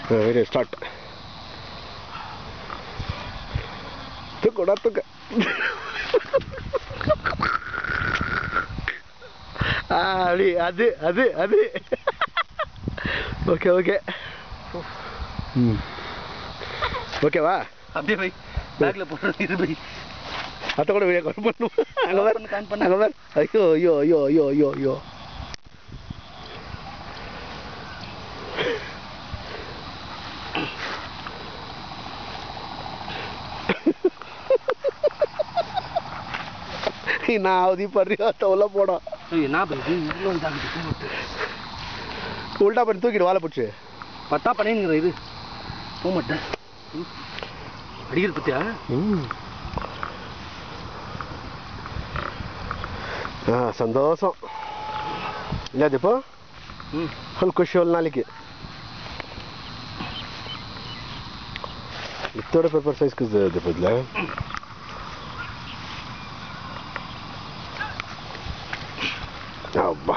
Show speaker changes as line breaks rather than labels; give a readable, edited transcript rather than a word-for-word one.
Ready, start. Tugga. அது. Okay. ஓகேவா?
அப்படியே போய் பேக்ல போட்டு இது போய்
அத கூட வீடியோ கால் பண்ணுவோம். அங்க வர. ஐயோ. நான் அவதி பண்றியா தவள போடா.
என்ன பண்ணி இவ்ளோ இதாகிட்டு
உல்டா பண்ணி தூக்கிடு வாளை பிடிச்சி.
பத்தா பண்ணிங்கிற இது போக மாட்டேன். அடிக்கிறது பத்தியா?
சந்தோஷம் இல்ல இப்போ ஃபுல் ಖುಷಿ ஒரு நாளைக்கு. இத்தோட பேப்பர் சைஸ்க்கு பதில அப்பா